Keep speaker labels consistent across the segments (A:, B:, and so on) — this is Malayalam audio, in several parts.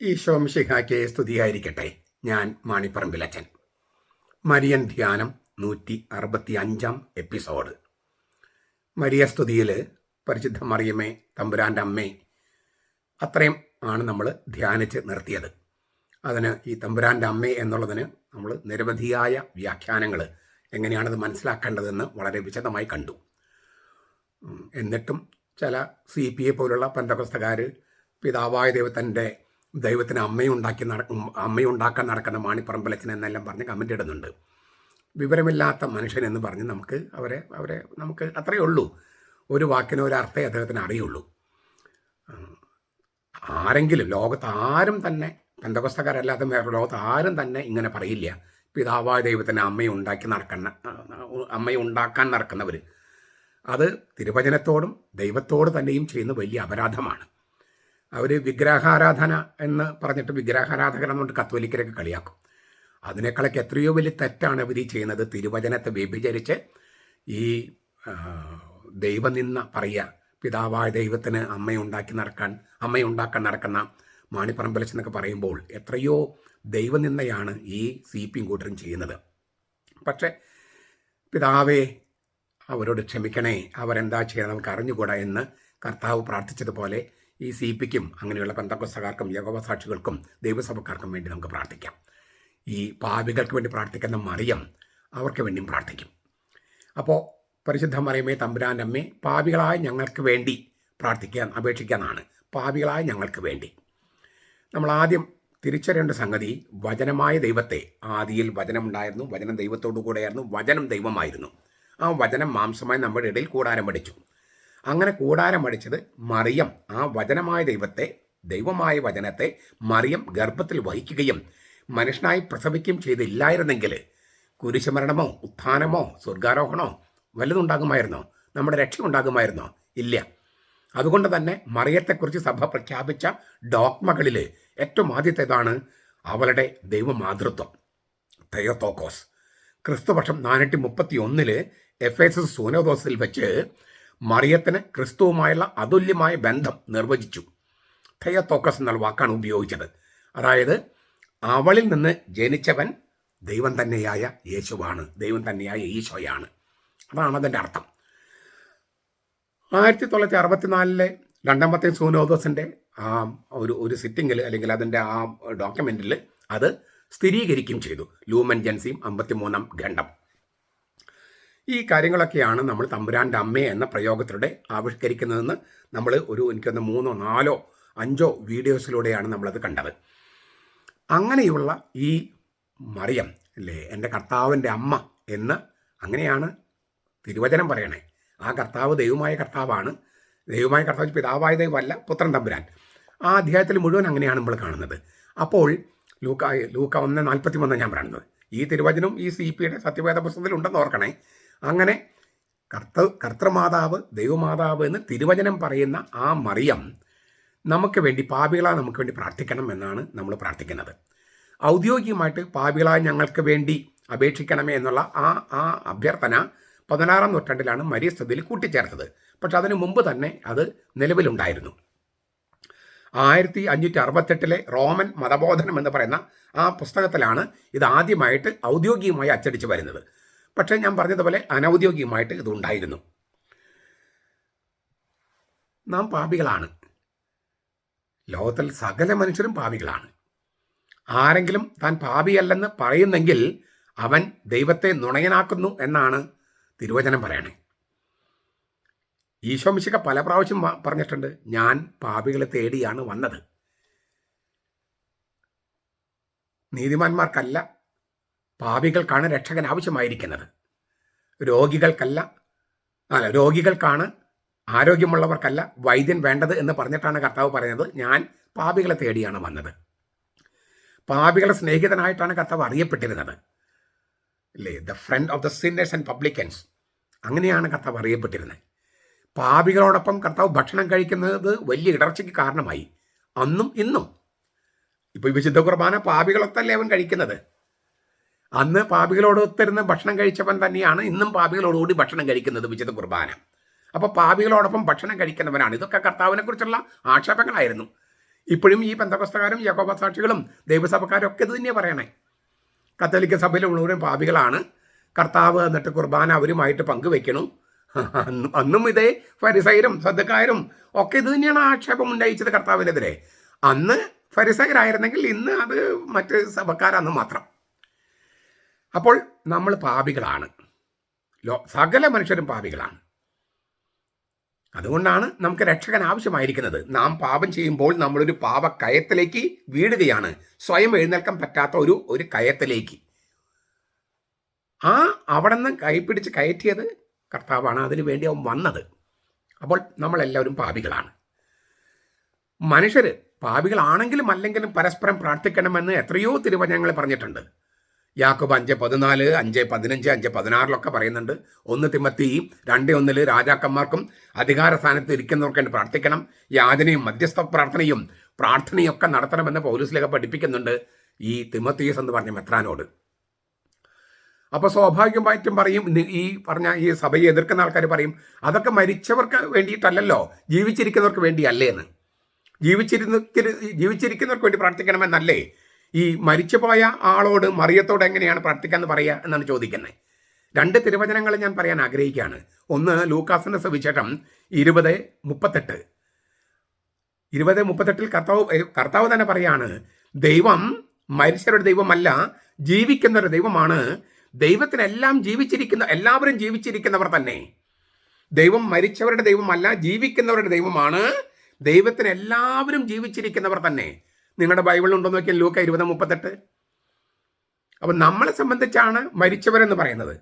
A: ഈശോ മിശിഹായ്ക്ക് സ്തുതിയായിരിക്കട്ടെ. ഞാൻ മാണിപ്പറമ്പിലച്ചൻ. മരിയൻ ധ്യാനം 165 എപ്പിസോഡ്. മരിയ സ്തുതിയിൽ പരിശുദ്ധ മറിയമേ തമ്പുരാൻ്റെ അമ്മേ അത്രയും ആണ് നമ്മൾ ധ്യാനിച്ച് നിർത്തിയത്. അതിന് ഈ തമ്പുരാൻ്റെ അമ്മേ എന്നുള്ളതിന് നമ്മൾ നിരവധിയായ വ്യാഖ്യാനങ്ങൾ എങ്ങനെയാണത് മനസ്സിലാക്കേണ്ടതെന്ന് വളരെ വിശദമായി കണ്ടു. എന്നിട്ടും ചില CPA പോലുള്ള പെന്തക്കോസ്തകാർ പിതാവായ ദൈവത്തിന് അമ്മയുണ്ടാക്കാൻ നടക്കുന്ന മാണിപ്പറമ്പലച്ചൻ എന്നെല്ലാം പറഞ്ഞ് കമൻ്റ് ഇടുന്നുണ്ട്. വിവരമില്ലാത്ത മനുഷ്യനെന്ന് പറഞ്ഞ് അവരെ നമുക്ക് അത്രയേ ഉള്ളൂ. ഒരു വാക്കിന് ഒരർത്ഥമേ അദ്ദേഹത്തിന് അറിയുള്ളൂ. ആരെങ്കിലും ലോകത്ത് ആരും തന്നെ, പെന്തക്കോസ്തക്കാരല്ലാത്ത വേറെ ലോകത്ത് ആരും തന്നെ ഇങ്ങനെ പറയില്ല. പിതാവായ ദൈവത്തിന് അമ്മയുണ്ടാക്കാൻ നടക്കുന്നവർ. അത് തിരുവചനത്തോടും ദൈവത്തോട് തന്നെയും ചെയ്യുന്ന വലിയ അപരാധമാണ്. അവർ വിഗ്രഹാരാധന എന്ന് പറഞ്ഞിട്ട് വിഗ്രഹാരാധകർ എന്നുകൊണ്ട് കത്തോലിക്കരൊക്കെ കളിയാക്കും. അതിനേക്കാളൊക്കെ എത്രയോ വലിയ തെറ്റാണ് അവർ ചെയ്യുന്നത്. തിരുവചനത്തെ വ്യഭിചരിച്ച് ഈ ദൈവനിന്ന പറയുക. പിതാവായ ദൈവത്തിന് അമ്മയുണ്ടാക്കാൻ നടക്കുന്ന മാണിപ്പറമ്പലച്ചെന്നൊക്കെ പറയുമ്പോൾ എത്രയോ ദൈവനിന്ദയാണ് ഈ CP കൂട്ടരും ചെയ്യുന്നത്. പക്ഷേ പിതാവേ അവരോട് ക്ഷമിക്കണേ, അവരെന്താ ചെയ്യുന്നത് നമുക്ക് അറിഞ്ഞുകൂടാ എന്ന് കർത്താവ് പ്രാർത്ഥിച്ചതുപോലെ ഈ CPക്കും അങ്ങനെയുള്ള പെന്തക്കോസ്തകാർക്കും യഹോവ സാക്ഷികൾക്കും ദൈവസഭക്കാർക്കും വേണ്ടി നമുക്ക് പ്രാർത്ഥിക്കാം. ഈ പാപികൾക്ക് വേണ്ടി പ്രാർത്ഥിക്കുന്ന മറിയം അവർക്ക് വേണ്ടിയും പ്രാർത്ഥിക്കും. അപ്പോൾ പരിശുദ്ധ മറിയമേ തമ്പുരാൻ്റെ അമ്മേ പാപികളായ ഞങ്ങൾക്ക് വേണ്ടി അപേക്ഷിക്കാനാണ്. പാപികളായ ഞങ്ങൾക്ക് വേണ്ടി നമ്മൾ ആദ്യം തിരിച്ചറിയേണ്ട സംഗതി, വചനമായ ദൈവത്തെ, ആദിയിൽ വചനമുണ്ടായിരുന്നു, വചനം ദൈവത്തോടു കൂടെയായിരുന്നു, വചനം ദൈവമായിരുന്നു. ആ വചനം മാംസമായി നമ്മുടെ ഇടയിൽ കൂടാരം പഠിച്ചു. അങ്ങനെ കൂടാരം അടിച്ചത് മറിയം ആ വചനമായ ദൈവമായ വചനത്തെ മറിയം ഗർഭത്തിൽ വഹിക്കുകയും മനുഷ്യനായി പ്രസവിക്കുകയും ചെയ്തില്ലായിരുന്നെങ്കിൽ കുരിശുമരണമോ ഉത്ഥാനമോ സ്വർഗാരോഹണോ വല്ലതുണ്ടാകുമായിരുന്നോ? നമ്മുടെ രക്ഷ ഉണ്ടാകുമായിരുന്നോ? ഇല്ല. അതുകൊണ്ട് തന്നെ മറിയത്തെക്കുറിച്ച് സഭ പ്രഖ്യാപിച്ച ഡോക്മകളിൽ ഏറ്റവും ആദ്യത്തേതാണ് അവളുടെ ദൈവമാതൃത്വം, തെയോത്തോക്കോസ്. ക്രിസ്തുവർഷം 431 എഫേസസ് സൂനോദോസിൽ വെച്ച് മറിയത്തിന് ക്രിസ്തുവുമായുള്ള അതുല്യമായ ബന്ധം നിർവചിച്ചു. തെയോത്തോക്കസ് എന്നുള്ള വാക്കാണ് ഉപയോഗിച്ചത്. അതായത് അവളിൽ നിന്ന് ജനിച്ചവൻ ദൈവം തന്നെയായ യേശുവാണ്, ദൈവം തന്നെയായ ഈശോയാണ്. അതാണ് അതിൻ്റെ അർത്ഥം. 1964 രണ്ടാമത്തെ സൂനോദോസിൻ്റെ ഒരു സിറ്റിങ്ങിൽ, അല്ലെങ്കിൽ അതിൻ്റെ ആ ഡോക്യുമെൻറ്റിൽ അത് സ്ഥിരീകരിക്കുകയും ചെയ്തു. ലൂമൻ ജൻസിയും 53 ഖണ്ഡം. ഈ കാര്യങ്ങളൊക്കെയാണ് നമ്മൾ തമ്പുരാൻ്റെ അമ്മ എന്ന പ്രയോഗത്തിലൂടെ ആവിഷ്കരിക്കുന്നതെന്ന് നമ്മൾ എനിക്കൊന്ന് 3, 4, 5 വീഡിയോസിലൂടെയാണ് നമ്മളത് കണ്ടത്. അങ്ങനെയുള്ള ഈ മറിയം അല്ലേ എൻ്റെ കർത്താവിൻ്റെ അമ്മ എന്ന് അങ്ങനെയാണ് തിരുവചനം പറയണേ. ആ കർത്താവ് ദൈവമായ കർത്താവാണ്. ദൈവമായ കർത്താവ് പിതാവായ ദൈവമല്ല, പുത്രൻ തമ്പുരാൻ. ആ അധ്യായത്തിൽ മുഴുവൻ അങ്ങനെയാണ് നമ്മൾ കാണുന്നത്. അപ്പോൾ ലൂക്ക 1:43 ഞാൻ പറയുന്നത്. ഈ തിരുവചനം ഈ CPയുടെ സത്യവേദ പുസ്തകത്തിൽ ഉണ്ടെന്ന് ഓർക്കണേ. അങ്ങനെ കർത്തൃമാതാവ്, ദൈവമാതാവ് എന്ന് തിരുവചനം പറയുന്ന ആ മറിയം നമുക്ക് വേണ്ടി, പാപികളായ നമുക്ക് വേണ്ടി പ്രാർത്ഥിക്കണം എന്നാണ് നമ്മൾ പ്രാർത്ഥിക്കുന്നത്. ഔദ്യോഗികമായിട്ട് പാപികളായ ഞങ്ങൾക്ക് വേണ്ടി അപേക്ഷിക്കണമേ എന്നുള്ള ആ അഭ്യർത്ഥന 16-ാം നൂറ്റാണ്ടിലാണ് മരിയ സ്തുതിയിൽ കൂട്ടിച്ചേർത്തത്. പക്ഷെ അതിനു മുമ്പ് തന്നെ അത് നിലവിലുണ്ടായിരുന്നു. 1568 റോമൻ മതബോധനം എന്ന് പറയുന്ന ആ പുസ്തകത്തിലാണ് ഇത് ആദ്യമായിട്ട് ഔദ്യോഗികമായി അച്ചടിച്ച് വരുന്നത്. പക്ഷേ ഞാൻ പറഞ്ഞതുപോലെ അനൗദ്യോഗികമായിട്ട് ഇതുണ്ടായിരുന്നു. നാം പാപികളാണ്. ലോകത്തിൽ സകല മനുഷ്യരും പാപികളാണ്. ആരെങ്കിലും താൻ പാപിയല്ലെന്ന് പറയുന്നെങ്കിൽ അവൻ ദൈവത്തെ നുണയനാക്കുന്നു എന്നാണ് തിരുവചനം പറയണേ. ഈശോ മിശിഹ പല പ്രാവശ്യം പറഞ്ഞിട്ടുണ്ട്, ഞാൻ പാപികളെ തേടിയാണ് വന്നത്. നീതിമാന്മാർക്കല്ല, പാപികൾക്കാണ് രക്ഷകൻ ആവശ്യമായിരിക്കുന്നത്. രോഗികൾക്കാണ്, ആരോഗ്യമുള്ളവർക്കല്ല വൈദ്യൻ വേണ്ടത് എന്ന് പറഞ്ഞിട്ടാണ് കർത്താവ് പറയുന്നത്, ഞാൻ പാപികളെ തേടിയാണ് വന്നത്. പാപികളുടെ സ്നേഹിതനായിട്ടാണ് കർത്താവ് അറിയപ്പെട്ടിരുന്നത് അല്ലേ. The friend of the sinners and publicans, അങ്ങനെയാണ് കർത്താവ് അറിയപ്പെട്ടിരുന്നത്. പാപികളോടൊപ്പം കർത്താവ് ഭക്ഷണം കഴിക്കുന്നത് വലിയ ഇടർച്ചയ്ക്ക് കാരണമായി. അന്നും ഇന്നും ഇപ്പോൾ വിശുദ്ധ കുർബാന പാപികളൊത്തല്ലേ അവൻ കഴിക്കുന്നത്. അന്ന് പാപികളോടൊത്തിരുന്ന് ഭക്ഷണം കഴിച്ചവൻ തന്നെയാണ് ഇന്നും പാപികളോടുകൂടി ഭക്ഷണം കഴിക്കുന്നത് വിശുദ്ധ കുർബാന. അപ്പോൾ പാപികളോടൊപ്പം ഭക്ഷണം കഴിക്കുന്നവനാണ്. ഇതൊക്കെ കർത്താവിനെ കുറിച്ചുള്ള ആക്ഷേപങ്ങളായിരുന്നു. ഇപ്പോഴും ഈ പെന്തക്കോസ്തക്കാരും യാക്കോബ സാക്ഷികളും ദൈവസഭക്കാരും ഒക്കെ ഇത് തന്നെയാണ് പറയണേ. കത്തോലിക്ക സഭയിലുള്ളവരും പാപികളാണ്, കർത്താവ് എന്നിട്ട് കുർബാന അവരുമായിട്ട് പങ്കുവെക്കണം. അന്നും ഇതേ ഫരിസയരും സദ്ദക്കാരും ഒക്കെ ഇത് തന്നെയാണ് ആക്ഷേപം ഉന്നയിച്ചത് കർത്താവിനെതിരെ. അന്ന് ഫരിസയരായിരുന്നെങ്കിൽ ഇന്ന് അത് മറ്റ് സഭക്കാരാന്ന് മാത്രം. അപ്പോൾ നമ്മൾ പാപികളാണ്, സകല മനുഷ്യരും പാപികളാണ്. അതുകൊണ്ടാണ് നമുക്ക് രക്ഷകൻ ആവശ്യമായിരിക്കുന്നത്. നാം പാപം ചെയ്യുമ്പോൾ നമ്മളൊരു പാപക്കയത്തിലേക്ക് വീഴുകയാണ്, സ്വയം എഴുന്നേൽക്കാൻ പറ്റാത്ത ഒരു കയത്തിലേക്ക്. അവിടെ നിന്ന് കൈപ്പിടിച്ച് കയറ്റിയത് കർത്താവാണ്, അതിനു വേണ്ടി അവൻ വന്നത്. അപ്പോൾ നമ്മളെല്ലാവരും പാപികളാണ്. മനുഷ്യർ പാപികളാണെങ്കിലും അല്ലെങ്കിലും പരസ്പരം പ്രാർത്ഥിക്കണമെന്ന് എത്രയോ തിരുവചനങ്ങൾ പറഞ്ഞിട്ടുണ്ട്. യാക്കോബ് 5:14, 5:15, 5:16 പറയുന്നുണ്ട്. 1 തിമോത്തി 2:1 രാജാക്കന്മാർക്കും അധികാര സ്ഥാനത്ത് ഇരിക്കുന്നവർക്ക് വേണ്ടി പ്രാർത്ഥിക്കണം, യാചനയും മധ്യസ്ഥ പ്രാർത്ഥനയും പ്രാർത്ഥനയൊക്കെ നടത്തണമെന്ന് പൗലോസ് പഠിപ്പിക്കുന്നുണ്ട് ഈ തിമോത്തിയോസ് എന്ന് പറഞ്ഞ മെത്രാനോട്. അപ്പോൾ സ്വാഭാവികമായിട്ടും പറയും, ഈ പറഞ്ഞ ഈ സഭയെ എതിർക്കുന്ന ആൾക്കാർ പറയും, അതൊക്കെ മരിച്ചവർക്ക് വേണ്ടിയിട്ടല്ലല്ലോ, ജീവിച്ചിരിക്കുന്നവർക്ക് വേണ്ടിയല്ലേന്ന്. ജീവിച്ചിരിക്കുന്നവർക്ക് വേണ്ടി പ്രാർത്ഥിക്കണമെന്നല്ലേ ഈ മരിച്ചുപോയ ആളോട് മറിയത്തോട് എങ്ങനെയാണ് പ്രാർത്ഥിക്കാന്ന് പറയുക എന്നാണ് ചോദിക്കുന്നത്. 2 തിരുവചനങ്ങൾ ഞാൻ പറയാൻ ആഗ്രഹിക്കുകയാണ്. ഒന്ന് ലൂക്കാസിന്റെ സുവിശേഷം 20:38. 20:38 കർത്താവ് തന്നെ പറയാണ്, ദൈവം മരിച്ചവരുടെ ദൈവമല്ല, ജീവിക്കുന്നവരുടെ ദൈവമാണ്. ദൈവത്തിനെല്ലാം എല്ലാവരും ജീവിച്ചിരിക്കുന്നവർ തന്നെ. ദൈവം മരിച്ചവരുടെ ദൈവമല്ല, ജീവിക്കുന്നവരുടെ ദൈവമാണ്. ദൈവത്തിന് എല്ലാവരും ജീവിച്ചിരിക്കുന്നവർ തന്നെ. നിങ്ങളുടെ ബൈബിളിൽ ഉണ്ടോ നോക്കിയാൽ ലൂക്ക 20:38. അപ്പം നമ്മളെ സംബന്ധിച്ചാണ് മരിച്ചവരെന്ന് പറയുന്നത്.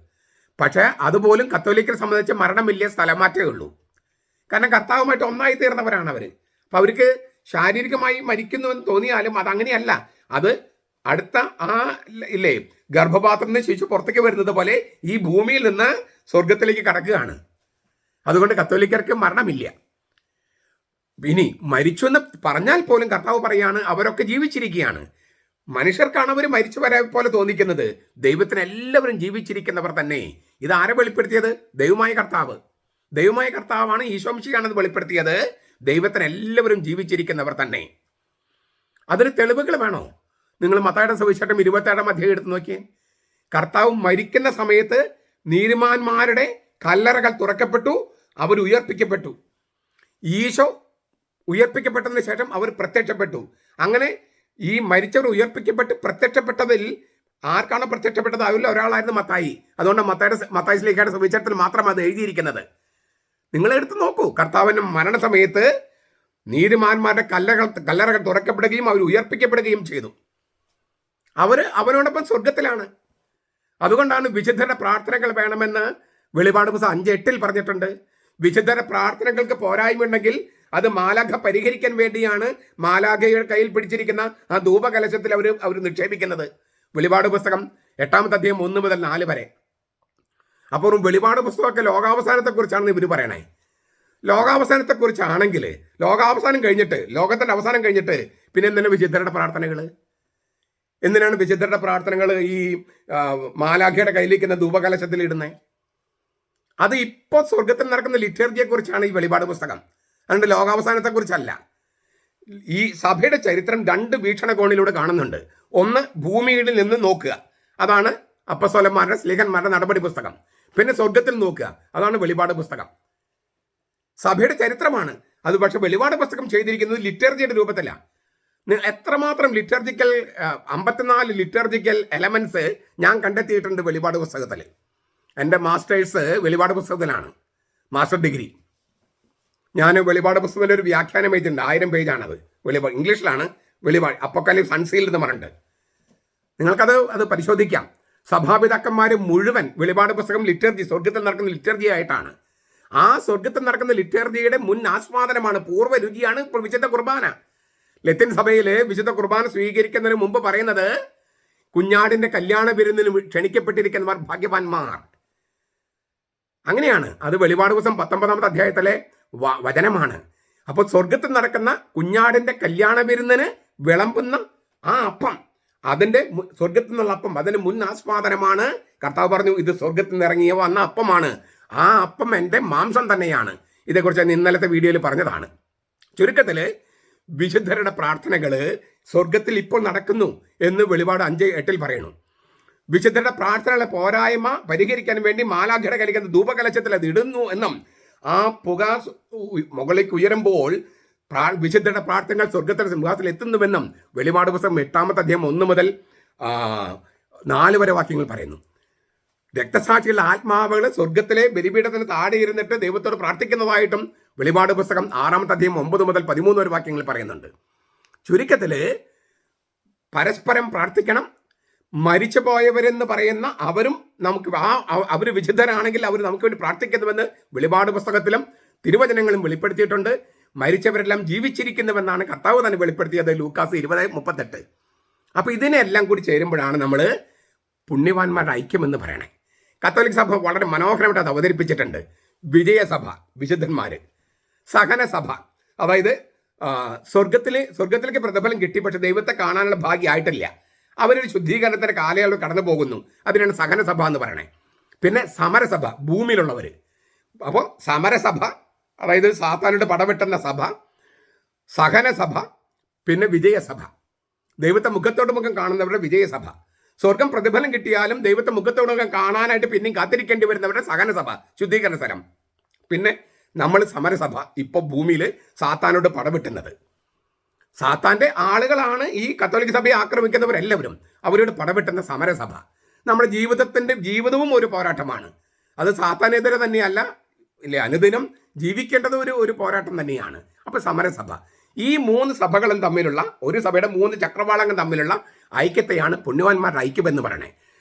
A: പക്ഷേ അതുപോലും കത്തോലിക്കരെ സംബന്ധിച്ച് മരണമില്ല, സ്ഥലമാറ്റേ ഉള്ളൂ. കാരണം കർത്താവുമായിട്ട് ഒന്നായി തീർന്നവരാണ് അവർ. അപ്പം അവർക്ക് ശാരീരികമായി മരിക്കുന്നുവെന്ന് തോന്നിയാലും അതങ്ങനെയല്ല. അത് അടുത്ത ഇല്ലേ ഗർഭപാത്രത്തിൽ നിന്ന് ശിശു പുറത്തേക്ക് വരുന്നത് പോലെ ഈ ഭൂമിയിൽ നിന്ന് സ്വർഗത്തിലേക്ക് കടക്കുകയാണ്. അതുകൊണ്ട് കത്തോലിക്കർക്ക് മരണമില്ല. ഇനി മരിച്ചു എന്ന് പറഞ്ഞാൽ പോലും കർത്താവ് പറയാണ് അവരൊക്കെ ജീവിച്ചിരിക്കുകയാണ്. മനുഷ്യർക്കാണ് അവർ മരിച്ചവരെ പോലെ തോന്നിക്കുന്നത്. ദൈവത്തിന് എല്ലാവരും ജീവിച്ചിരിക്കുന്നവർ തന്നെ. ഇത് ആരെ വെളിപ്പെടുത്തിയത്? ദൈവമായ കർത്താവാണ്. ഈശോമിശിഹാണ് വെളിപ്പെടുത്തിയത്. ദൈവത്തിന് എല്ലാവരും ജീവിച്ചിരിക്കുന്നവർ തന്നെ. അതിന് തെളിവുകൾ വേണോ? നിങ്ങൾ മത്തായിയുടെ സുവിശേഷം 27 അധ്യായം എടുത്ത് നോക്കിയേ. കർത്താവ് മരിക്കുന്ന സമയത്ത് നീതിമാന്മാരുടെ കല്ലറകൾ തുറക്കപ്പെട്ടു, അവർ ഉയർപ്പിക്കപ്പെട്ടു. ഈശോ ഉയർപ്പിക്കപ്പെട്ടതിന് ശേഷം അവർ പ്രത്യക്ഷപ്പെട്ടു. അങ്ങനെ ഈ മരിച്ചവർ ഉയർപ്പിക്കപ്പെട്ട് പ്രത്യക്ഷപ്പെട്ടതിൽ ആർക്കാണ് പ്രത്യക്ഷപ്പെട്ടത്? അതിൽ ഒരാളായിരുന്നു മത്തായി. അതുകൊണ്ട് മത്തായി ശ്ലീഹായുടെ സുവിശേഷത്തിൽ മാത്രം അത് എഴുതിയിരിക്കുന്നത്. നിങ്ങൾ എടുത്ത് നോക്കൂ. കർത്താവിന്റെ മരണസമയത്ത് നീതിമാന്മാരുടെ കല്ലറകൾ തുറക്കപ്പെടുകയും അവർ ഉയർപ്പിക്കപ്പെടുകയും ചെയ്തു. അവനോടൊപ്പം സ്വർഗത്തിലാണ്. അതുകൊണ്ടാണ് വിശുദ്ധരുടെ പ്രാർത്ഥനകൾ വേണമെന്ന് വെളിപാട് പുസ്തകം 5:8 പറഞ്ഞിട്ടുണ്ട്. വിശുദ്ധരുടെ പ്രാർത്ഥനകൾക്ക് പോരായ്മയുണ്ടെങ്കിൽ അത് മാലാഖ പരിഹരിക്കാൻ വേണ്ടിയാണ് മാലാഖയുടെ കയ്യിൽ പിടിച്ചിരിക്കുന്ന ആ ധൂപകലശത്തിൽ അവർ നിക്ഷേപിക്കുന്നത്. വെളിപാട് പുസ്തകം 8-ാമത്തെ അധ്യായം 1 മുതൽ 4 വരെ. അപ്പോൾ വെളിപാട് പുസ്തകമൊക്കെ ലോകാവസാനത്തെക്കുറിച്ചാണെന്ന് ഇവർ പറയണേ. ലോകാവസാനത്തെക്കുറിച്ചാണെങ്കിൽ ലോകത്തിന്റെ അവസാനം കഴിഞ്ഞിട്ട് പിന്നെ എന്തിനാണ് വിശുദ്ധരുടെ പ്രാർത്ഥനകൾ? എന്തിനാണ് വിശുദ്ധരുടെ പ്രാർത്ഥനകൾ ഈ മാലാഖയുടെ കയ്യിലിരിക്കുന്ന ധൂപകലശത്തിൽ ഇടുന്നത്? അത് ഇപ്പോൾ സ്വർഗത്തിൽ നടക്കുന്ന ലിറ്റർജിയെ കുറിച്ചാണ് ഈ വെളിപാട് പുസ്തകം. അതുകൊണ്ട് ലോകാവസാനത്തെക്കുറിച്ചല്ല. ഈ സഭയുടെ ചരിത്രം 2 വീക്ഷണകോണിലൂടെ കാണുന്നുണ്ട്. ഒന്ന്, ഭൂമിയിൽ നിന്ന് നോക്കുക, അതാണ് അപ്പസ്തോലന്മാരുടെ ശ്ലീഹന്മാരുടെ നടപടി പുസ്തകം. പിന്നെ സ്വർഗത്തിൽ നോക്കുക, അതാണ് വെളിപാട് പുസ്തകം. സഭയുടെ ചരിത്രമാണ് അത്. പക്ഷെ വെളിപാട് പുസ്തകം ചെയ്തിരിക്കുന്നത് ലിറ്റർജിയുടെ രൂപത്തിലാണ്. എത്രമാത്രം 54 ലിറ്റർജിക്കൽ എലമെന്റ്സ് ഞാൻ കണ്ടെത്തിയിട്ടുണ്ട് വെളിപാട് പുസ്തകത്തിൽ. എൻ്റെ മാസ്റ്റേഴ്സ് വെളിപാട് പുസ്തകത്തിലാണ്, മാസ്റ്റർ ഡിഗ്രി. ഞാൻ വെളിപാട് പുസ്തകത്തിൻ്റെ ഒരു വ്യാഖ്യാനം എഴുതിയിട്ടുണ്ട്. 1000 പേജാണത്. ഇംഗ്ലീഷിലാണ്. വെളിപാട് അപ്പോക്കലിപ്സ് അൺസീൽഡ് എന്ന് പറഞ്ഞിട്ട് നിങ്ങൾക്കത് പരിശോധിക്കാം. സഭാപിതാക്കന്മാർ മുഴുവൻ വെളിപാട് പുസ്തകം സ്വർഗത്തിൽ നടക്കുന്ന ലിറ്റർജി ആയിട്ടാണ്. ആ സ്വർഗത്തിൽ നടക്കുന്ന ലിറ്റർജിയുടെ മുൻ ആസ്വാദനമാണ്, പൂർവ്വ രുചിയാണ് ഇപ്പോൾ വിശുദ്ധ കുർബാന. ലത്തീൻ സഭയിൽ വിശുദ്ധ കുർബാന സ്വീകരിക്കുന്നതിന് മുമ്പ് പറയുന്നത് കുഞ്ഞാടിന്റെ കല്യാണ വിരുന്നിന് ക്ഷണിക്കപ്പെട്ടിരിക്കുന്നവർ ഭാഗ്യവാന്മാർ. അങ്ങനെയാണ്. അത് വെളിപാട് പുസ്തകം 19-ാമത്തെ അധ്യായത്തിലെ വചനമാണ്. അപ്പോൾ സ്വർഗത്തിൽ നടക്കുന്ന കുഞ്ഞാടിന്റെ കല്യാണ വിരുന്നിന് വിളമ്പുന്ന ആ അപ്പം, അതിന്റെ സ്വർഗത്തിൽ നിന്നുള്ള അപ്പം, അതിന് മുൻ ആസ്വാദനമാണ്. കർത്താവ് പറഞ്ഞു, ഇത് സ്വർഗത്തിൽ നിന്ന് ഇറങ്ങിയ വന്ന അപ്പമാണ്. ആ അപ്പം എൻ്റെ മാംസം തന്നെയാണ്. ഇതേക്കുറിച്ച് ഞാൻ ഇന്നലത്തെ വീഡിയോയിൽ പറഞ്ഞതാണ്. ചുരുക്കത്തിൽ വിശുദ്ധരുടെ പ്രാർത്ഥനകൾ സ്വർഗത്തിൽ ഇപ്പോൾ നടക്കുന്നു എന്ന് വെളിപാട് 5:8 പറയുന്നു. വിശുദ്ധരുടെ പ്രാർത്ഥനകളെ പോരായ്മ പരിഹരിക്കാൻ വേണ്ടി മാലാഖയുടെ കലിക്കുന്ന ധൂപകലശത്തിൽ അത് ഇടുന്നു എന്നും ആ പുക മുകളിലേക്ക് ഉയരുമ്പോൾ വിശുദ്ധരുടെ പ്രാർത്ഥനകൾ സ്വർഗത്തിന്റെ സിംഹാസനത്തിൽ എത്തുന്നുവെന്നും വെളിപാട് പുസ്തകം 8-ാമത്തെ അധ്യായം 1 മുതൽ 4 വരെ വാക്യങ്ങൾ പറയുന്നു. രക്തസാക്ഷികളുടെ ആത്മാവുകൾ സ്വർഗത്തിലെ ബലിപീഠത്തിന് താഴെ ഇരുന്നിട്ട് ദൈവത്തോട് പ്രാർത്ഥിക്കുന്നതായിട്ടും വെളിപാട് പുസ്തകം 6-ാമത്തെ അധ്യായം 9 മുതൽ 13 വരെ വാക്യങ്ങൾ പറയുന്നുണ്ട്. ചുരുക്കത്തിൽ പരസ്പരം പ്രാർത്ഥിക്കണം. മരിച്ചു പോയവരെന്ന് പറയുന്ന അവരും നമുക്ക് അവർ വിശുദ്ധരാണെങ്കിൽ അവർ നമുക്ക് വേണ്ടി പ്രാർത്ഥിക്കുന്നുവെന്ന് വെളിപാട് പുസ്തകത്തിലും തിരുവചനങ്ങളും വെളിപ്പെടുത്തിയിട്ടുണ്ട്. മരിച്ചവരെല്ലാം ജീവിച്ചിരിക്കുന്നുവെന്നാണ് കർത്താവ് തന്നെ വെളിപ്പെടുത്തിയത്, ലൂക്കാസ് 20:38. അപ്പൊ ഇതിനെല്ലാം കൂടി ചേരുമ്പോഴാണ് നമ്മൾ പുണ്യവാന്മാരുടെ ഐക്യമെന്ന് പറയണേ. കത്തോലിക് സഭ വളരെ മനോഹരമായിട്ട് അത് അവതരിപ്പിച്ചിട്ടുണ്ട്. വിജയസഭ വിശുദ്ധന്മാര്, സഹനസഭ അതായത് സ്വർഗത്തിലേക്ക് പ്രതിഫലം കിട്ടി, പക്ഷെ ദൈവത്തെ കാണാനുള്ള ഭാഗ്യമായിട്ടില്ല, അവരൊരു ശുദ്ധീകരണത്തിന്റെ കാലയളവ് കടന്നു പോകുന്നു, അതിനാണ് സഹനസഭ എന്ന് പറയണേ. പിന്നെ സമരസഭ, ഭൂമിയിലുള്ളവർ. അപ്പോൾ സമരസഭ അതായത് സാത്താനോട് പടവെട്ടുന്ന സഭ, സഹനസഭ, പിന്നെ വിജയസഭ, ദൈവത്തെ മുഖത്തോട് മുഖം കാണുന്നവരുടെ വിജയസഭ. സ്വർഗം പ്രതിഫലം കിട്ടിയാലും ദൈവത്തെ മുഖത്തോട് മുഖം കാണാനായിട്ട് പിന്നെയും കാത്തിരിക്കേണ്ടി വരുന്നവരുടെ സഹനസഭ, ശുദ്ധീകരണ സ്ഥലം. പിന്നെ നമ്മൾ സമരസഭ, ഇപ്പോൾ ഭൂമിയിൽ സാത്താനോട് പടവെട്ടുന്നത്. സാത്താന്റെ ആളുകളാണ് ഈ കത്തോലിക്ക സഭയെ ആക്രമിക്കുന്നവരെല്ലാവരും, അവരോട് പടവെട്ടുന്ന സമരസഭ. നമ്മുടെ ജീവിതവും ഒരു പോരാട്ടമാണ്. അത് സാത്താനെതിരെ തന്നെയല്ല, ഇല്ലേ, അനുദിനം ജീവിക്കേണ്ടത് ഒരു പോരാട്ടം തന്നെയാണ്. അപ്പൊ സമരസഭ, ഈ 3 സഭകളും തമ്മിലുള്ള, ഒരു സഭയുടെ 3 ചക്രവാളങ്ങൾ തമ്മിലുള്ള ഐക്യത്തെയാണ് പുണ്യവാന്മാരുടെ ഐക്യം എന്ന് പറയണേ.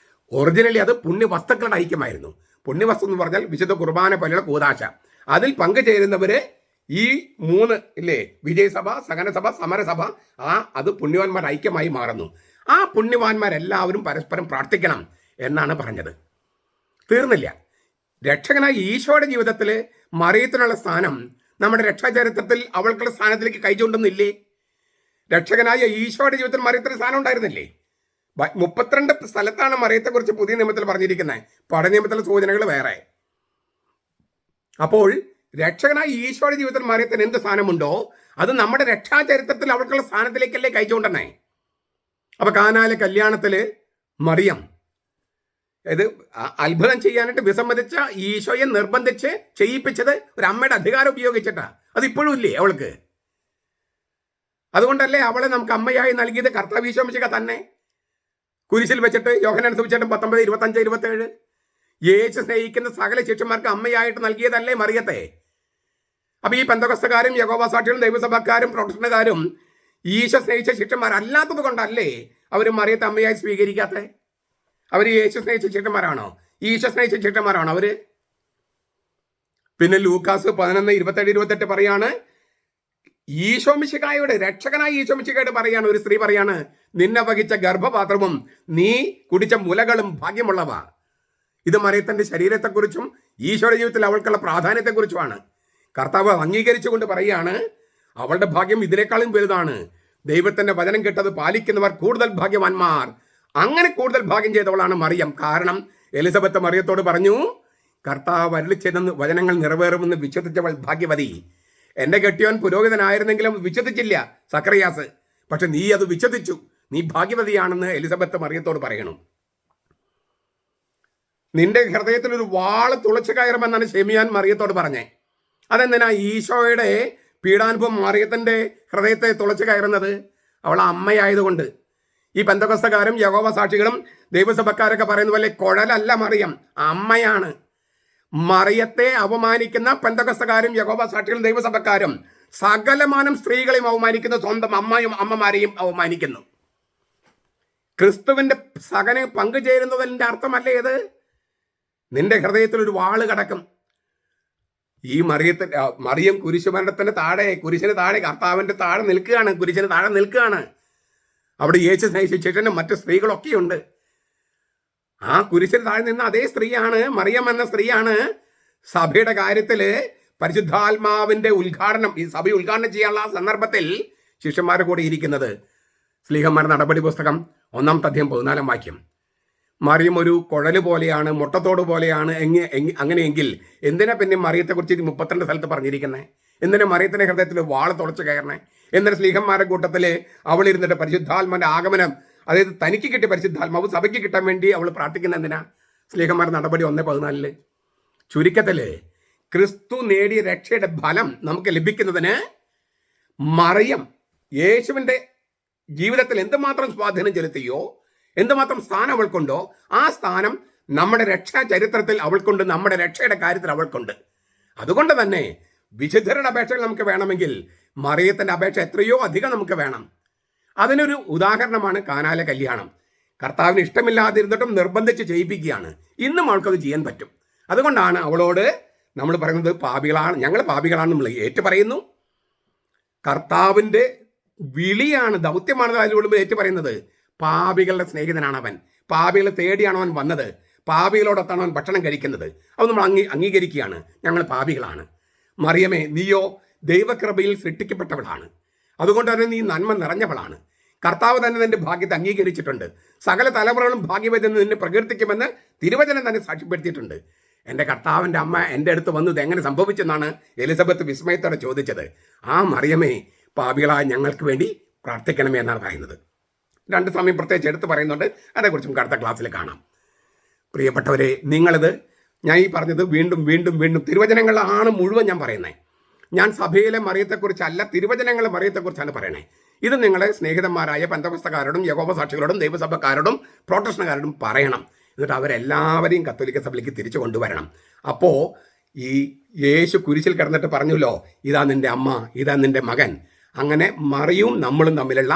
A: ഒറിജിനലി അത് പുണ്യവസ്തുക്കളുടെ ഐക്യമായിരുന്നു. പുണ്യവസ്തു എന്ന് പറഞ്ഞാൽ വിശുദ്ധ കുർബാന പോലെയുള്ള കൂദാശ. അതിൽ പങ്കുചേരുന്നവര് ഈ 3 ഇല്ലേ, വിജയസഭ, സഹനസഭ, സമരസഭ, അത് പുണ്യവാന്മാരുടെ ഐക്യമായി മാറുന്നു. ആ പുണ്യവാന്മാരെല്ലാവരും പരസ്പരം പ്രാർത്ഥിക്കണം എന്നാണ് പറഞ്ഞത്. തീർന്നില്ല. രക്ഷകനായ ഈശോയുടെ ജീവിതത്തിൽ മറിയത്തിനുള്ള സ്ഥാനം നമ്മുടെ രക്ഷാചരിത്രത്തിൽ അവൾക്കുള്ള സ്ഥാനത്തിലേക്ക് കൈചൂണ്ടുന്നില്ലേ? രക്ഷകനായ ഈശോയുടെ ജീവിതത്തിൽ മറിയത്തിന് സ്ഥാനം ഉണ്ടായിരുന്നില്ലേ? 32 സ്ഥലത്താണ് മറിയത്തെക്കുറിച്ച് പുതിയ നിയമത്തിൽ പറഞ്ഞിരിക്കുന്നത്, പഴയ നിയമത്തിലെ സൂചനകൾ വേറെ. അപ്പോൾ രക്ഷകനായ ഈശോയുടെ ജീവിതത്തിൽ മറിയത്തിന് എന്ത് സ്ഥാനമുണ്ടോ അത് നമ്മുടെ രക്ഷാചരിത്രത്തിൽ അവൾക്കുള്ള സ്ഥാനത്തിലേക്കല്ലേ കൈചൂണ്ടണേ. അപ്പൊ കാനായിലെ കല്യാണത്തില് മറിയം ഇത് അത്ഭുതം ചെയ്യാനായിട്ട് വിസമ്മതിച്ച ഈശോയെ നിർബന്ധിച്ച് ചെയ്യിപ്പിച്ചത് ഒരു അമ്മയുടെ അധികാരം ഉപയോഗിച്ചിട്ടാ. അതിപ്പോഴും ഇല്ലേ അവൾക്ക്? അതുകൊണ്ടല്ലേ അവളെ നമുക്ക് അമ്മയായി നൽകിയത് കർത്താവ് ഈശോ മിശിഹ തന്നെ. കുരിശിൽ വെച്ചിട്ട് യോഹന്നാൻ സുവിശേഷം 19, 25, 27 യേശു സ്നേഹിക്കുന്ന സകല ശിഷ്യന്മാർക്ക് അമ്മയായിട്ട് നൽകിയതല്ലേ മറിയത്തെ. അപ്പൊ ഈ പെന്തക്കോസ്തക്കാരും യഹോവ സാക്ഷികളും ദൈവസഭക്കാരും പ്രൊട്ടസ്റ്റന്റുകാരും ഈശോ സ്നേഹിച്ച ശിഷ്യന്മാരല്ലാത്തത് കൊണ്ടല്ലേ അവർ മറിയത്തെ അമ്മയായി സ്വീകരിക്കാത്ത? അവർ യേശു സ്നേഹിച്ച ശിഷ്യന്മാരാണോ? ഈശോ സ്നേഹിച്ച ശിഷ്യന്മാരാണോ അവര്? പിന്നെ ലൂക്കാസ് 11, 27, 28 പറയാണ്, ഈശോ മിശിഹായുടെ രക്ഷകനായ ഈശോ മിശിഹായോട് പറയാണ്, ഒരു സ്ത്രീ പറയാണ്, നിന്നെ വഹിച്ച ഗർഭപാത്രവും നീ കുടിച്ച മുലകളും ഭാഗ്യമുള്ളവ. ഇത് മറിയത്തിന്റെ ശരീരത്തെക്കുറിച്ചും ഈശോയുടെ ജീവിതത്തിൽ അവൾക്കുള്ള പ്രാധാന്യത്തെക്കുറിച്ചുമാണ്. കർത്താവ് അംഗീകരിച്ചുകൊണ്ട് പറയാണ്, അവളുടെ ഭാഗ്യം ഇതിനേക്കാളും വലുതാണ്. ദൈവത്തിന്റെ വചനം കേട്ടത് പാലിക്കുന്നവർ കൂടുതൽ ഭാഗ്യവാന്മാർ. അങ്ങനെ കൂടുതൽ ഭാഗ്യം ചെയ്തവളാണ് മറിയം. കാരണം എലിസബത്ത് മറിയത്തോട് പറഞ്ഞു, കർത്താവ് അരുളിച്ചെന്ന് വചനങ്ങൾ നിറവേറുമെന്ന് വിശ്വസിച്ചവൾ ഭാഗ്യവതി. എന്റെ കെട്ടിയോൻ പുരോഹിതനായിരുന്നെങ്കിലും വിശ്വസിച്ചില്ല സക്കറിയാസ്, പക്ഷെ നീ അത് വിശ്വസിച്ചു, നീ ഭാഗ്യവതിയാണെന്ന് എലിസബത്ത് മറിയത്തോട് പറയണം. നിന്റെ ഹൃദയത്തിൽ ഒരു വാള് തുളച്ചു കയറുമെന്നാണ് ശെമിയാൻ മറിയത്തോട് പറഞ്ഞേ. അതെന്തിനാ ഈശോയുടെ പീഡാനുഭവം മറിയത്തിന്റെ ഹൃദയത്തെ തുളച്ചു കയറുന്നത്? അവൾ അമ്മയായതുകൊണ്ട്. ഈ പെന്തക്കോസ്തക്കാരും യഹോവ സാക്ഷികളും ദൈവസഭക്കാരൊക്കെ പറയുന്ന പോലെ കുഴലല്ല മറിയം, അമ്മയാണ്. മറിയത്തെ അവമാനിക്കുന്ന പെന്തക്കോസ്തക്കാരും യഹോവ സാക്ഷികളും ദൈവസഭക്കാരും സകലമാനം സ്ത്രീകളെയും അവമാനിക്കുന്നു, സ്വന്തം അമ്മമാരെയും അവമാനിക്കുന്നു. ക്രിസ്തുവിന്റെ സകന പങ്കുചേരുന്നതിന്റെ അർത്ഥമല്ലേ ഇത്? നിന്റെ ഹൃദയത്തിൽ ഒരു വാള് കിടക്കും. ഈ മറിയം കുരിശുമരണത്തിന്റെ താഴെ, കുരിശിന് താഴെ, കർത്താവിന്റെ താഴെ നിൽക്കുകയാണ്, കുരിശിന് താഴെ നിൽക്കുകയാണ്. അവിടെ യേശു സ്നേഹിച്ച ചേട്ടനും മറ്റു സ്ത്രീകളൊക്കെയുണ്ട്. ആ കുരിശിന് താഴെ നിന്ന അതേ സ്ത്രീയാണ്, മറിയം എന്ന സ്ത്രീയാണ് സഭയുടെ കാര്യത്തില് പരിശുദ്ധാത്മാവിന്റെ ഉദ്ഘാടനം, ഈ സഭ ഉദ്ഘാടനം ചെയ്യാനുള്ള സന്ദർഭത്തിൽ ശിഷ്യന്മാരുടെ കൂടെ ഇരിക്കുന്നത്. സ്ലീഹന്മാരുടെ നടപടി പുസ്തകം 1-ാമത്തെ അധ്യായം 14-ാം വാക്യം. മറിയം ഒരു കുഴല് പോലെയാണ്, മുട്ടത്തോട് പോലെയാണ്. അങ്ങനെയെങ്കിൽ എന്തിനാ പിന്നെ മറിയത്തെക്കുറിച്ച് 32 സ്ഥലത്ത് പറഞ്ഞിരിക്കുന്നത്? എന്തിനാ മറിയത്തിന്റെ ഹൃദയത്തിൽ വാള് തുളച്ചു കയറണേ? എന്നിട്ട് സ്ലീഹന്മാരുടെ കൂട്ടത്തിൽ അവൾ ഇരുന്നിട്ട് പരിശുദ്ധാത്മാവിന്റെ ആഗമനം, അതായത് തനിക്ക് കിട്ടിയ പരിശുദ്ധാത്മാവ് സഭയ്ക്ക് കിട്ടാൻ വേണ്ടി അവൾ പ്രാർത്ഥിക്കുന്ന എന്തിനാ? സ്ലീഹന്മാരുടെ നടപടി 1:14. ചുരുക്കത്തില് ക്രിസ്തു നേടിയ രക്ഷയുടെ ഫലം നമുക്ക് ലഭിക്കുന്നതിന് മറിയം യേശുവിന്റെ ജീവിതത്തിൽ എന്തുമാത്രം സ്വാധീനം ചെലുത്തിയോ, എന്തുമാത്രം സ്ഥാനം അവൾക്കുണ്ടോ, ആ സ്ഥാനം നമ്മുടെ രക്ഷാ ചരിത്രത്തിൽ അവൾക്കുണ്ട്, നമ്മുടെ രക്ഷയുടെ കാര്യത്തിൽ അവൾക്കുണ്ട്. അതുകൊണ്ട് തന്നെ വിശുദ്ധരുടെ അപേക്ഷകൾ നമുക്ക് വേണമെങ്കിൽ മറിയത്തിന്റെ അപേക്ഷ എത്രയോ അധികം നമുക്ക് വേണം. അതിനൊരു ഉദാഹരണമാണ് കാനായിലെ കല്യാണം. കർത്താവിന് ഇഷ്ടമില്ലാതിരുന്നിട്ടും നിർബന്ധിച്ച് ചെയ്യിപ്പിക്കുകയാണ്. ഇന്നും അവൾക്കത് ചെയ്യാൻ പറ്റും. അതുകൊണ്ടാണ് അവളോട് നമ്മൾ പറയുന്നത് പാപികളാണ്, ഞങ്ങൾ പാപികളാണ് നമ്മൾ ഏറ്റു പറയുന്നു. കർത്താവിൻ്റെ വിളിയാണ്, ദൗത്യമാണ് അതിലൂടെ ഏറ്റു പറയുന്നത്. പാപികളുടെ സ്നേഹിതനാണ് അവൻ, പാപികളെ തേടിയാണ് അവൻ വന്നത്, പാപികളോടൊത്താണ് അവൻ ഭക്ഷണം കഴിക്കുന്നത്. അത് നമ്മൾ അംഗീകരിക്കുകയാണ്, ഞങ്ങൾ പാപികളാണ്. മറിയമേ, നീയോ ദൈവകൃപയിൽ സൃഷ്ടിക്കപ്പെട്ടവളാണ്, അതുകൊണ്ട് തന്നെ നീ നന്മ നിറഞ്ഞവളാണ്. കർത്താവ് തന്നെ നിന്റെ ഭാഗ്യത്തെ അംഗീകരിച്ചിട്ടുണ്ട്. സകല തലമുറകളും ഭാഗ്യവതെന്ന് നിന്നെ പ്രകീർത്തിക്കുമെന്ന് തിരുവചനം തന്നെ സാക്ഷ്യപ്പെടുത്തിയിട്ടുണ്ട്. എൻ്റെ കർത്താവിൻ്റെ അമ്മ എൻ്റെ അടുത്ത് വന്നത് എങ്ങനെ സംഭവിച്ചെന്നാണ് എലിസബത്ത് വിസ്മയത്തോടെ ചോദിച്ചത്. ആ മറിയമേ, പാപികളായ ഞങ്ങൾക്ക് വേണ്ടി പ്രാർത്ഥിക്കണമേ എന്നാണ് പറയുന്നത്. 2 സമയം പ്രത്യേകിച്ച് എടുത്ത് പറയുന്നുണ്ട്, അതേക്കുറിച്ചും അടുത്ത ക്ലാസ്സിൽ കാണാം. പ്രിയപ്പെട്ടവരെ, നിങ്ങളിത് ഞാൻ ഈ പറഞ്ഞത് വീണ്ടും വീണ്ടും വീണ്ടും തിരുവചനങ്ങളിലാണ് മുഴുവൻ ഞാൻ പറയുന്നത്. ഞാൻ സഭയിലെ മറിയത്തെക്കുറിച്ചല്ല, തിരുവചനങ്ങളെ മറിയത്തെക്കുറിച്ചാണ് പറയണേ. ഇത് നിങ്ങളെ സ്നേഹിതന്മാരായ പെന്തക്കോസ്തക്കാരോടും യഹോവ സാക്ഷികളോടും ദൈവസഭക്കാരോടും പ്രൊട്ടക്ഷനുകാരോടും പറയണം. എന്നിട്ട് അവരെല്ലാവരെയും കത്തോലിക്ക സഭയിലേക്ക് തിരിച്ചു കൊണ്ടുവരണം. അപ്പോൾ ഈ യേശു കുരിശിൽ കിടന്നിട്ട് പറഞ്ഞല്ലോ, ഇതാ നിന്റെ അമ്മ, ഇതാ നിന്റെ മകൻ. അങ്ങനെ മറിയും നമ്മളും തമ്മിലുള്ള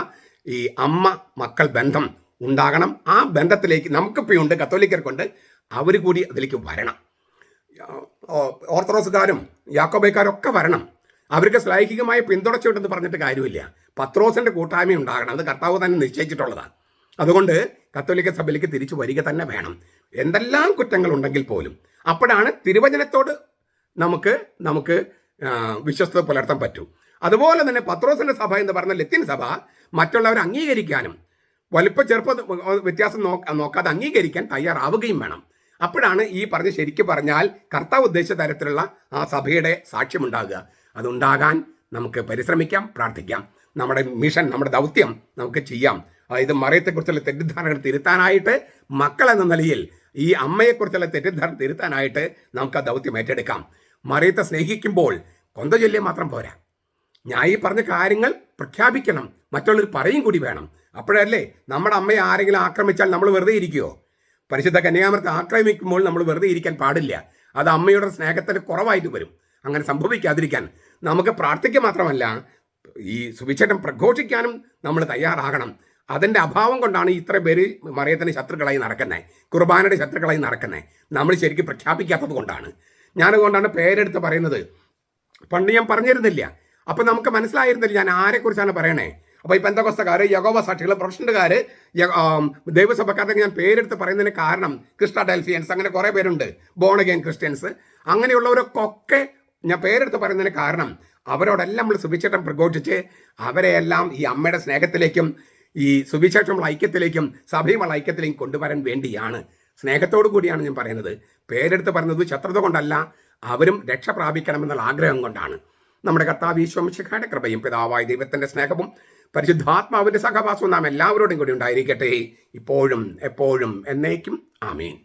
A: ഈ അമ്മ മക്കൾ ബന്ധം ഉണ്ടാകണം. ആ ബന്ധത്തിലേക്ക് നമുക്കിപ്പോഴുണ്ട്, കത്തോലിക്കർക്കുണ്ട്, അവർ കൂടി അതിലേക്ക് വരണം. ഓർത്തഡോക്സുകാരും യാക്കോബൈക്കാരും ഒക്കെ വരണം. അവർക്ക് ശ്ലൈഹികമായ പിന്തുണച്ചുണ്ടെന്ന് പറഞ്ഞിട്ട് കാര്യമില്ല. പത്രോസിന്റെ കൂട്ടായ്മ ഉണ്ടാകണം. അത് കർത്താവ് തന്നെ നിശ്ചയിച്ചിട്ടുള്ളതാണ്. അതുകൊണ്ട് കത്തോലിക്ക സഭയിലേക്ക് തിരിച്ചു വരിക തന്നെ വേണം, എന്തെല്ലാം കുറ്റങ്ങളുണ്ടെങ്കിൽ പോലും. അപ്പോഴാണ് തിരുവചനത്തോട് നമുക്ക് വിശ്വസ്തത പുലർത്താൻ പറ്റൂ. അതുപോലെ തന്നെ പത്രോസിന്റെ സഭ എന്ന് പറഞ്ഞ ലത്തീൻ സഭ മറ്റുള്ളവരെ അംഗീകരിക്കാനും വലിപ്പ ചെറുപ്പ വ്യത്യാസം നോക്കാതെ അംഗീകരിക്കാൻ തയ്യാറാവുകയും വേണം. അപ്പോഴാണ് ഈ പറഞ്ഞ് ശരിക്കും പറഞ്ഞാൽ കർത്താവ് ഉദ്ദേശിച്ച തരത്തിലുള്ള ആ സഭയുടെ സാക്ഷ്യമുണ്ടാകുക. അതുണ്ടാകാൻ നമുക്ക് പരിശ്രമിക്കാം, പ്രാർത്ഥിക്കാം. നമ്മുടെ മിഷൻ, നമ്മുടെ ദൗത്യം നമുക്ക് ചെയ്യാം. അതായത് മറിയത്തെക്കുറിച്ചുള്ള തെറ്റിദ്ധാരണകൾ തിരുത്താനായിട്ട്, മക്കളെന്ന നിലയിൽ ഈ അമ്മയെക്കുറിച്ചുള്ള തെറ്റിദ്ധാരണ തിരുത്താനായിട്ട് നമുക്ക് ആ ദൗത്യം ഏറ്റെടുക്കാം. മറിയത്തെ സ്നേഹിക്കുമ്പോൾ കൊന്ത ചൊല്ലിയാൽ മാത്രം പോരാ, ഞാൻ ഈ പറഞ്ഞ കാര്യങ്ങൾ പ്രഖ്യാപിക്കണം, മറ്റുള്ളവർ പറയും കൂടി വേണം. അപ്പോഴല്ലേ നമ്മുടെ അമ്മയെ ആരെങ്കിലും ആക്രമിച്ചാൽ നമ്മൾ വെറുതെ ഇരിക്കുമോ? പരിശുദ്ധ കന്യാമൃത്തെ ആക്രമിക്കുമ്പോൾ നമ്മൾ വെറുതെ ഇരിക്കാൻ പാടില്ല. അത് അമ്മയുടെ സ്നേഹത്തിന് കുറവായിട്ട് വരും. അങ്ങനെ സംഭവിക്കാതിരിക്കാൻ നമുക്ക് പ്രാർത്ഥിക്കുക മാത്രമല്ല, ഈ സുവിശേഷം പ്രഘോഷിക്കാനും നമ്മൾ തയ്യാറാകണം. അതിൻ്റെ അഭാവം കൊണ്ടാണ് ഇത്ര പേര് മറിയത്തിന് ശത്രുക്കളായി നടക്കുന്നത്, കുർബാനയുടെ ശത്രുക്കളായി നടക്കുന്നത്. നമ്മൾ ശരിക്കും പ്രഖ്യാപിക്കാത്തത് കൊണ്ടാണ്. ഞാനതുകൊണ്ടാണ് പേരെടുത്ത് പറയുന്നത്. പണ്ട് ഞാൻ പറഞ്ഞിരുന്നില്ല, അപ്പം നമുക്ക് മനസ്സിലായിരുന്നില്ല ഞാൻ ആരെക്കുറിച്ചാണ് പറയണേ. അപ്പോൾ ഈ പെന്തക്കോസ്തക്കാർ, യഹോവ സാക്ഷികൾ, പ്രൊഫഷണലുകാർ, ദൈവസഭക്കാർക്ക് ഞാൻ പേരെടുത്ത് പറയുന്നതിന് കാരണം ക്രിസ്റ്റാഡൽഫിയൻസ്, അങ്ങനെ കുറേ പേരുണ്ട്, ബോൺ അഗെയിൻ ക്രിസ്ത്യൻസ്, അങ്ങനെയുള്ളവരൊക്കെ ഞാൻ പേരെടുത്ത് പറയുന്നതിന് കാരണം അവരോടെല്ലാം നമ്മൾ സുവിശേഷം പ്രഘോഷിച്ച് അവരെയെല്ലാം ഈ അമ്മയുടെ സ്നേഹത്തിലേക്കും ഈ സുവിശേഷമുള്ള ഐക്യത്തിലേക്കും സഭയുമുള്ള ഐക്യത്തിലേക്കും കൊണ്ടുവരാൻ വേണ്ടിയാണ്. സ്നേഹത്തോടു കൂടിയാണ് ഞാൻ പറയുന്നത്. പേരെടുത്ത് പറയുന്നത് ശത്രുത കൊണ്ടല്ല, അവരും രക്ഷ പ്രാപിക്കണമെന്നുള്ള ആഗ്രഹം കൊണ്ടാണ്. നമ്മുടെ കർത്താവ് ഈശോ മിശിഹായുടെ കൃപയും പിതാവായ ദൈവത്തിന്റെ സ്നേഹവും പരിശുദ്ധാത്മാവിന്റെ സഹവാസവും നാം എല്ലാവരോടും കൂടി ഉണ്ടായിരിക്കട്ടെ, ഇപ്പോഴും എപ്പോഴും എന്നേക്കും. ആമേൻ.